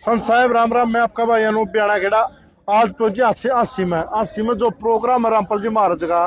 संत साहब राम राम। मैं आपका भाई अनूप प्याड़ा खेड़ा। आज पहुंचे अस्सी में जो प्रोग्राम है रामपाल जी महाराज का,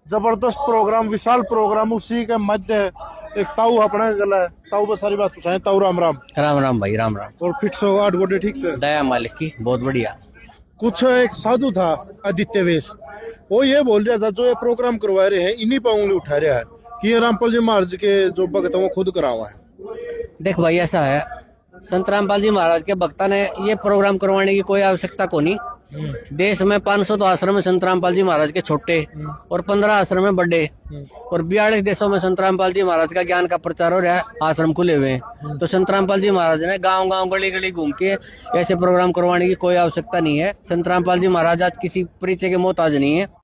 जबरदस्त प्रोग्राम, विशाल प्रोग्राम। उसी के मध्य एक ताऊ अपने गला है। ताऊ बस सारी बात पूछाएं। ताऊ राम राम। राम राम भाई, राम राम। और फिक्स हो 8 गोटे ठीक से? दया मालिक की, बहुत बढ़िया। कुछ एक साधु था आदित्य वेश, वो ये बोल रहा था जो ये प्रोग्राम करवा रहे हैं इन्हीं पर उंगली उठा रहा है कि ये रामपाल जी महाराज के जो भक्त हैं वो खुद करावा है। देख भाई, ऐसा है, संत रामपाल जी महाराज के भक्ता ने ये प्रोग्राम करवाने की कोई आवश्यकता को नहीं। देश में 500 तो आश्रम है संत रामपाल जी महाराज के छोटे, और 15 आश्रम है बड़े, और 42 देशों में संत रामपाल जी महाराज का ज्ञान का प्रचार हो रहा है, आश्रम खुले हुए हैं। तो संत रामपाल जी महाराज ने गांव गांव गली गली घूम के ऐसे प्रोग्राम करवाने की कोई आवश्यकता नहीं है। संत रामपाल जी महाराज आज किसी परिचय के मोहताज नहीं है।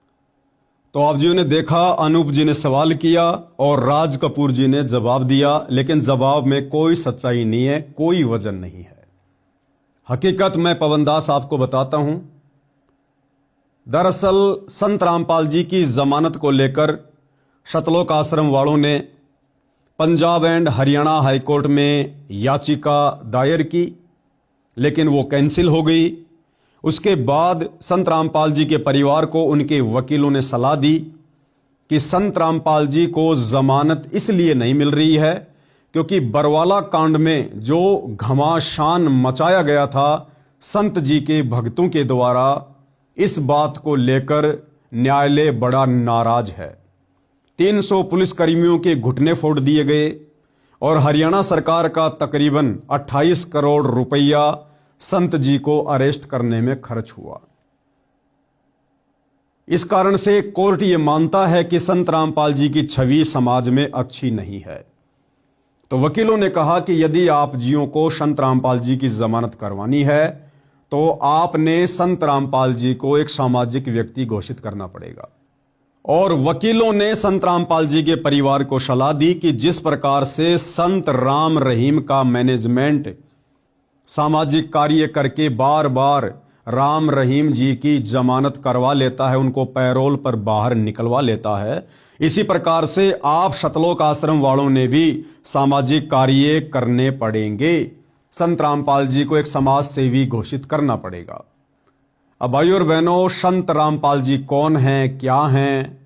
तो आप जी ने देखा, अनूप जी ने सवाल किया और राज कपूर जी ने जवाब दिया, लेकिन जवाब में कोई सच्चाई नहीं है, कोई वजन नहीं है। हकीकत मैं पवन दास आपको बताता हूं। दरअसल संत रामपाल जी की जमानत को लेकर शतलोक आश्रम वालों ने पंजाब एंड हरियाणा हाईकोर्ट में याचिका दायर की, लेकिन वो कैंसिल हो गई। उसके बाद संत रामपाल जी के परिवार को उनके वकीलों ने सलाह दी कि संत रामपाल जी को जमानत इसलिए नहीं मिल रही है क्योंकि बरवाला कांड में जो घमासान मचाया गया था संत जी के भक्तों के द्वारा, इस बात को लेकर न्यायालय बड़ा नाराज है। 300 पुलिसकर्मियों के घुटने फोड़ दिए गए और हरियाणा सरकार का तकरीबन 28 करोड़ रुपया संत जी को अरेस्ट करने में खर्च हुआ। इस कारण से कोर्ट ये मानता है कि संत रामपाल जी की छवि समाज में अच्छी नहीं है। तो वकीलों ने कहा कि यदि आप जियों को संत रामपाल जी की जमानत करवानी है तो आपने संत रामपाल जी को एक सामाजिक व्यक्ति घोषित करना पड़ेगा। और वकीलों ने संत रामपाल जी के परिवार को सलाह दी कि जिस प्रकार से संत राम रहीम का मैनेजमेंट सामाजिक कार्य करके बार बार राम रहीम जी की जमानत करवा लेता है, उनको पैरोल पर बाहर निकलवा लेता है, इसी प्रकार से आप शतलोक आश्रम वालों ने भी सामाजिक कार्य करने पड़ेंगे। संत रामपाल जी को एक समाज सेवी घोषित करना पड़ेगा। अब भाइयों और बहनों, संत रामपाल जी कौन हैं, क्या हैं,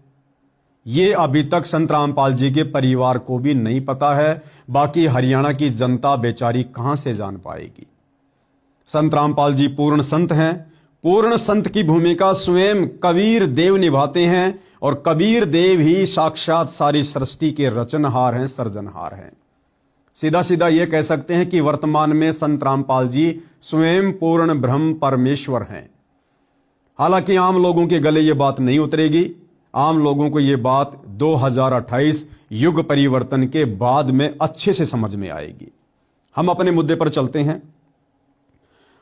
ये अभी तक संत रामपाल जी के परिवार को भी नहीं पता है। बाकी हरियाणा की जनता बेचारी कहां से जान पाएगी। संत रामपाल जी पूर्ण संत हैं। पूर्ण संत की भूमिका स्वयं कबीर देव निभाते हैं, और कबीर देव ही साक्षात सारी सृष्टि के रचनहार हैं, सर्जनहार हैं। सीधा सीधा यह कह सकते हैं कि वर्तमान में संत रामपाल जी स्वयं पूर्ण ब्रह्म परमेश्वर हैं। हालांकि आम लोगों के गले ये बात नहीं उतरेगी। आम लोगों को ये बात 2028 युग परिवर्तन के बाद में अच्छे से समझ में आएगी। हम अपने मुद्दे पर चलते हैं।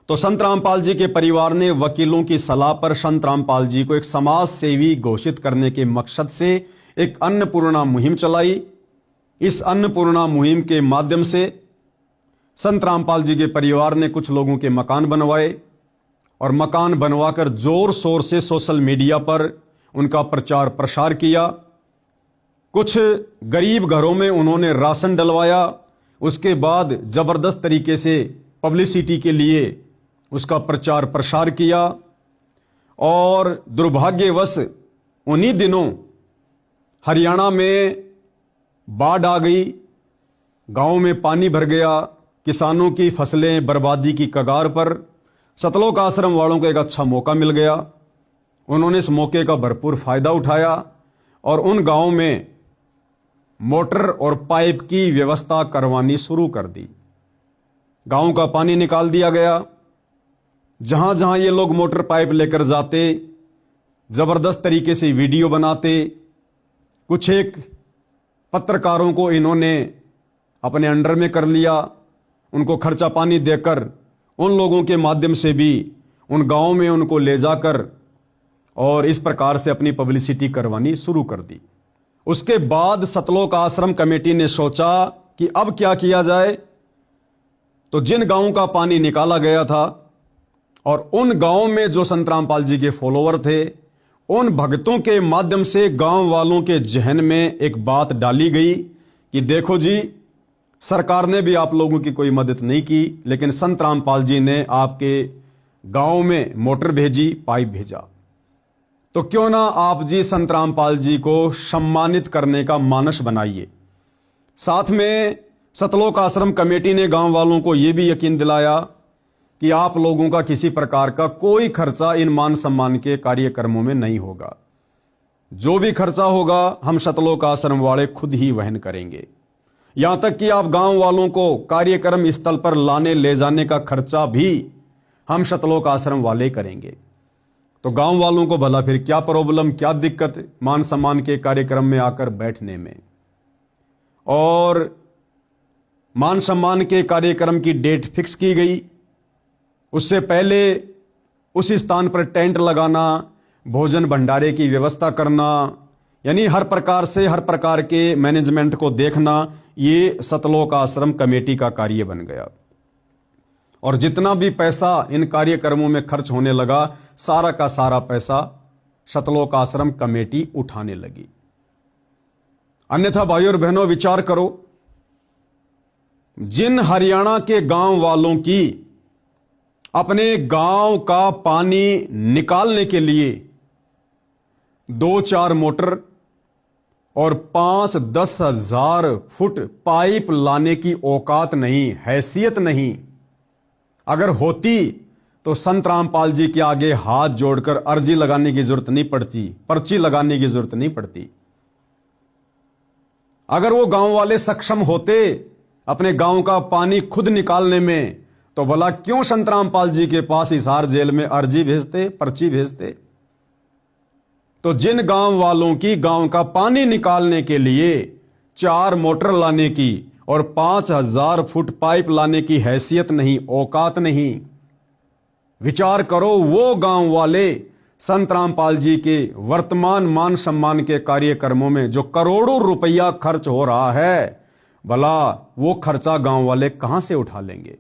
तो संत रामपाल जी के परिवार ने वकीलों की सलाह पर संत रामपाल जी को एक समाज सेवी घोषित करने के मकसद से एक अन्नपूर्णा मुहिम चलाई। इस अन्नपूर्णा मुहिम के माध्यम से संत रामपाल जी के परिवार ने कुछ लोगों के मकान बनवाए, और मकान बनवाकर जोर शोर से सोशल मीडिया पर उनका प्रचार प्रसार किया। कुछ गरीब घरों में उन्होंने राशन डलवाया। उसके बाद जबरदस्त तरीके से पब्लिसिटी के लिए उसका प्रचार प्रसार किया, और दुर्भाग्यवश उन्हीं दिनों हरियाणा में बाढ़ आ गई, गांव में पानी भर गया, किसानों की फसलें बर्बादी की कगार पर। शतलोक आश्रम वालों को एक अच्छा मौका मिल गया। उन्होंने इस मौके का भरपूर फायदा उठाया और उन गांवों में मोटर और पाइप की व्यवस्था करवानी शुरू कर दी। गांव का पानी निकाल दिया गया। जहां जहां ये लोग मोटर पाइप लेकर जाते, जबरदस्त तरीके से वीडियो बनाते। कुछ एक पत्रकारों को इन्होंने अपने अंडर में कर लिया। उनको खर्चा पानी देकर उन लोगों के माध्यम से भी उन गांवों में उनको ले जाकर और इस प्रकार से अपनी पब्लिसिटी करवानी शुरू कर दी। उसके बाद शतलोक आश्रम कमेटी ने सोचा कि अब क्या किया जाए। तो जिन गांवों का पानी निकाला गया था और उन गांवों में जो संत रामपाल जी के फॉलोवर थे, उन भक्तों के माध्यम से गांव वालों के जहन में एक बात डाली गई कि देखो जी, सरकार ने भी आप लोगों की कोई मदद नहीं की, लेकिन संत रामपाल जी ने आपके गांव में मोटर भेजी, पाइप भेजा। तो क्यों ना आप जी संत रामपाल जी को सम्मानित करने का मानस बनाइए। साथ में सतलोक आश्रम कमेटी ने गांव वालों को यह भी यकीन दिलाया कि आप लोगों का किसी प्रकार का कोई खर्चा इन मान सम्मान के कार्यक्रमों में नहीं होगा। जो भी खर्चा होगा हम सतलोक आश्रम वाले खुद ही वहन करेंगे। यहां तक कि आप गांव वालों को कार्यक्रम स्थल पर लाने ले जाने का खर्चा भी हम सतलोक आश्रम वाले करेंगे। तो गांव वालों को भला फिर क्या प्रॉब्लम, क्या दिक्कत मान सम्मान के कार्यक्रम में आकर बैठने में। और मान सम्मान के कार्यक्रम की डेट फिक्स की गई। उससे पहले उस स्थान पर टेंट लगाना, भोजन भंडारे की व्यवस्था करना, यानी हर प्रकार से हर प्रकार के मैनेजमेंट को देखना, ये सतलोक आश्रम कमेटी का कार्य बन गया। और जितना भी पैसा इन कार्यक्रमों में खर्च होने लगा, सारा का सारा पैसा सतलोक आश्रम कमेटी उठाने लगी। अन्यथा भाइयों और बहनों, विचार करो, जिन हरियाणा के गांव वालों की अपने गांव का पानी निकालने के लिए 2-4 मोटर और 5-10 हजार फुट पाइप लाने की औकात नहीं, हैसियत नहीं, अगर होती तो संत रामपाल जी के आगे हाथ जोड़कर अर्जी लगाने की जरूरत नहीं पड़ती, पर्ची लगाने की जरूरत नहीं पड़ती। अगर वो गांव वाले सक्षम होते अपने गांव का पानी खुद निकालने में, तो भला क्यों संत रामपाल जी के पास हिसार जेल में अर्जी भेजते, पर्ची भेजते। तो जिन गांव वालों की गांव का पानी निकालने के लिए 4 मोटर लाने की और 5000 फुट पाइप लाने की हैसियत नहीं, औकात नहीं, विचार करो वो गांव वाले संत रामपाल जी के वर्तमान मान सम्मान के कार्यक्रमों में जो करोड़ों रुपया खर्च हो रहा है, भला वो खर्चा गांव वाले कहां से उठा लेंगे।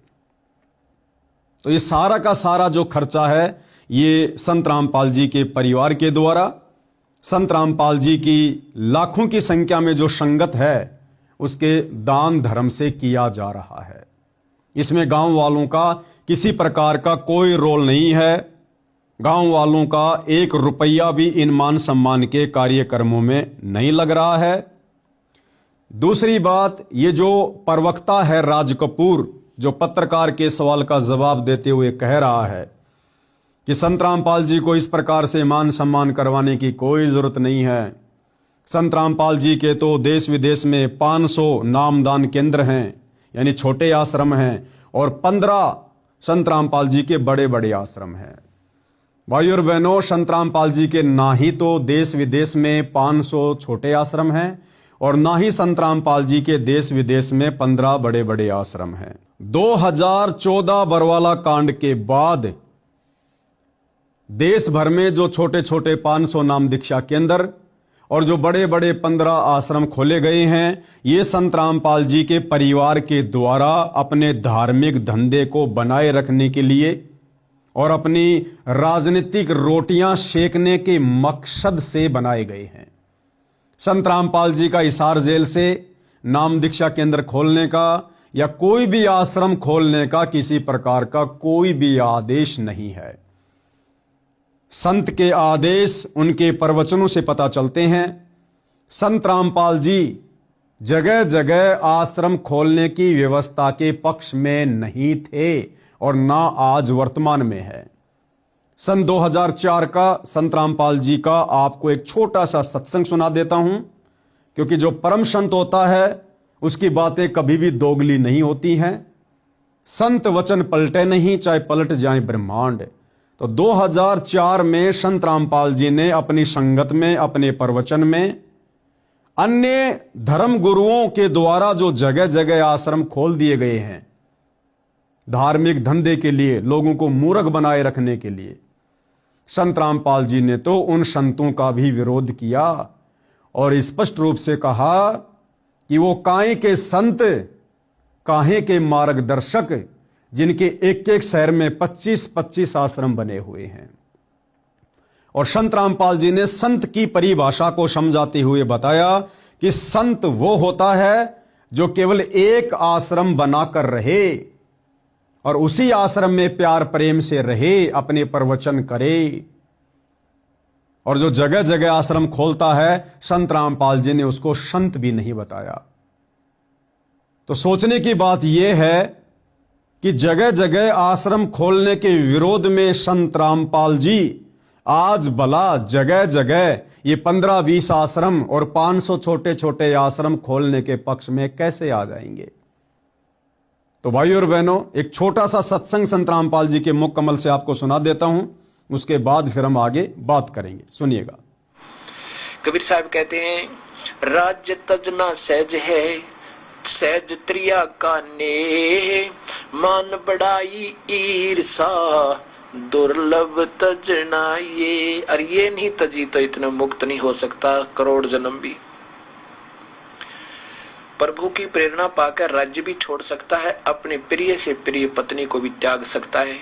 तो ये सारा का सारा जो खर्चा है, ये संत रामपाल जी के परिवार के द्वारा, संत रामपाल जी की लाखों की संख्या में जो संगत है, उसके दान धर्म से किया जा रहा है। इसमें गांव वालों का किसी प्रकार का कोई रोल नहीं है। गांव वालों का 1 रुपया भी इन मान सम्मान के कार्यक्रमों में नहीं लग रहा है। दूसरी बात, ये जो प्रवक्ता है राज कपूर, जो पत्रकार के सवाल का जवाब देते हुए कह रहा है कि संत रामपाल जी को इस प्रकार से मान सम्मान करवाने की कोई जरूरत नहीं है। संत रामपाल जी के तो देश विदेश में 500 नामदान केंद्र हैं, यानी छोटे आश्रम हैं, और 15 संत रामपाल जी के बड़े बड़े आश्रम हैं। भाई और बहनों, संत रामपाल जी के ना ही तो देश विदेश में 500 छोटे आश्रम हैं, और ना ही संत रामपाल जी के देश विदेश में 15 बड़े बड़े आश्रम हैं। 2014 बरवाला कांड के बाद देश भर में जो छोटे छोटे 500 नाम दीक्षा केंद्र और जो बड़े बड़े 15 आश्रम खोले गए हैं, ये संत रामपाल जी के परिवार के द्वारा अपने धार्मिक धंधे को बनाए रखने के लिए और अपनी राजनीतिक रोटियां सेकने के मकसद से बनाए गए हैं। संत रामपाल जी का हिसार जेल से नाम दीक्षा केंद्र खोलने का या कोई भी आश्रम खोलने का किसी प्रकार का कोई भी आदेश नहीं है। संत के आदेश उनके प्रवचनों से पता चलते हैं। संत रामपाल जी जगह जगह आश्रम खोलने की व्यवस्था के पक्ष में नहीं थे और ना आज वर्तमान में है। सन 2004 का संत रामपाल जी का आपको एक छोटा सा सत्संग सुना देता हूं, क्योंकि जो परम संत होता है उसकी बातें कभी भी दोगली नहीं होती हैं। संत वचन पलटे नहीं, चाहे पलट जाए ब्रह्मांड। तो 2004 में संत रामपाल जी ने अपनी संगत में, अपने प्रवचन में अन्य धर्म गुरुओं के द्वारा जो जगह जगह आश्रम खोल दिए गए हैं धार्मिक धंधे के लिए, लोगों को मूर्ख बनाए रखने के लिए, संत रामपाल जी ने तो उन संतों का भी विरोध किया और स्पष्ट रूप से कहा कि वो काहे के संत, काहे के मार्गदर्शक, जिनके एक एक शहर में 25-25 आश्रम बने हुए हैं। और संत रामपाल जी ने संत की परिभाषा को समझाते हुए बताया कि संत वो होता है जो केवल एक आश्रम बनाकर रहे और उसी आश्रम में प्यार प्रेम से रहे, अपने प्रवचन करे। और जो जगह जगह आश्रम खोलता है, संत रामपाल जी ने उसको संत भी नहीं बताया। तो सोचने की बात यह है कि जगह जगह आश्रम खोलने के विरोध में संत रामपाल जी आज भला जगह जगह ये 15-20 आश्रम और 500 छोटे छोटे आश्रम खोलने के पक्ष में कैसे आ जाएंगे। तो भाइयों और बहनों, एक छोटा सा सत्संग संत रामपाल जी के मुख कमल से आपको सुना देता हूं, उसके बाद फिर हम आगे बात करेंगे। सुनिएगा। कबीर साहब कहते हैं, राज्य तजना सहज है, सहज त्रिया का ने, मान बढ़ाई ईर्षा, दुर्लभ तजना ये। और ये नहीं तजी तो इतना मुक्त नहीं हो सकता करोड़ जन्म भी। प्रभु की प्रेरणा पाकर राज्य भी छोड़ सकता है, अपने प्रिय से प्रिय पत्नी को भी त्याग सकता है।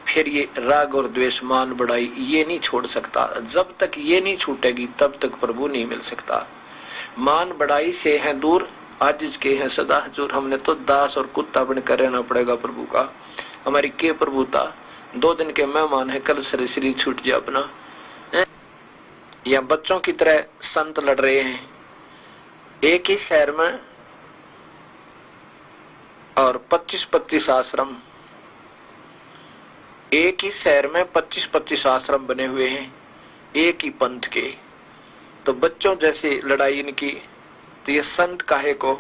फिर ये राग और द्वेष, मान बढ़ाई, ये नहीं छोड़ सकता। जब तक ये नहीं छूटेगी तब तक प्रभु नहीं मिल सकता। मान बढ़ाई से हैं दूर, आज के हैं सदा हजूर। हमने तो दास और कुत्ता बनकर रहना पड़ेगा प्रभु का। हमारी के प्रभुता, 2 दिन के मेहमान है, कल से शरीर छूट जाए अपना। या बच्चों की तरह संत लड़ रहे हैं एक ही शहर में, और 25-25 आश्रम। एक ही शहर में 25-25 आश्रम बने हुए हैं एक ही पंथ के। तो बच्चों जैसी लड़ाई इनकी, तो ये संत काहे को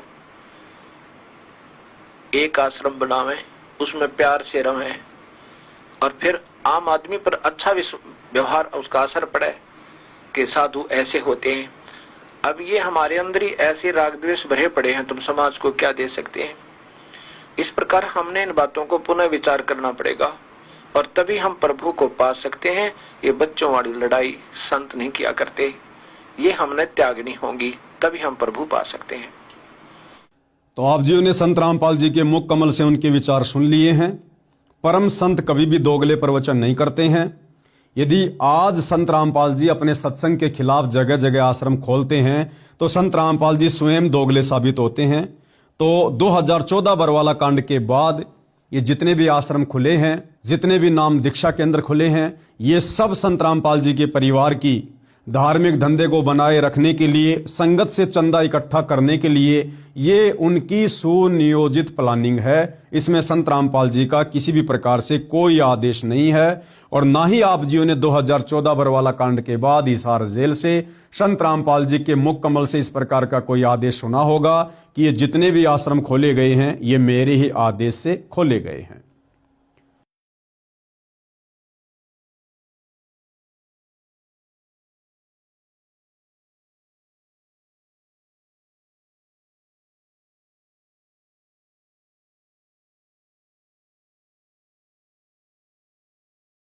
एक आश्रम बनावे, उसमें प्यार से रहें, और फिर आम आदमी पर अच्छा व्यवहार उसका असर पड़े कि साधु ऐसे होते हैं। अब ये हमारे अंदर ही ऐसे राग द्वेष भरे पड़े हैं, तुम समाज को क्या दे सकते हैं। इस प्रकार हमने इन बातों को पुनः विचार करना पड़ेगा, और तभी हम प्रभु को पा सकते हैं। ये बच्चों वाली लड़ाई संत नहीं किया करते, ये हमने त्यागनी होगी, तभी हम प्रभु पा सकते हैं। तो आप जी ने संत रामपाल जी के मुख कमल से उनके विचार सुन लिए हैं। परम संत कभी भी दोगले प्रवचन नहीं करते हैं। यदि आज संत रामपाल जी अपने सत्संग के खिलाफ जगह जगह आश्रम खोलते हैं तो संत रामपाल जी स्वयं दोगले साबित होते हैं। तो 2014 बरवाला कांड के बाद ये जितने भी आश्रम खुले हैं, जितने भी नाम दीक्षा केंद्र खुले हैं, ये सब संत रामपाल जी के परिवार की धार्मिक धंधे को बनाए रखने के लिए, संगत से चंदा इकट्ठा करने के लिए, ये उनकी सुनियोजित प्लानिंग है। इसमें संत रामपाल जी का किसी भी प्रकार से कोई आदेश नहीं है, और ना ही आप जियों ने 2014 बरवाला कांड के बाद हिसार जेल से संत रामपाल जी के मुख कमल से इस प्रकार का कोई आदेश सुना होगा कि ये जितने भी आश्रम खोले गए हैं ये मेरे ही आदेश से खोले गए हैं।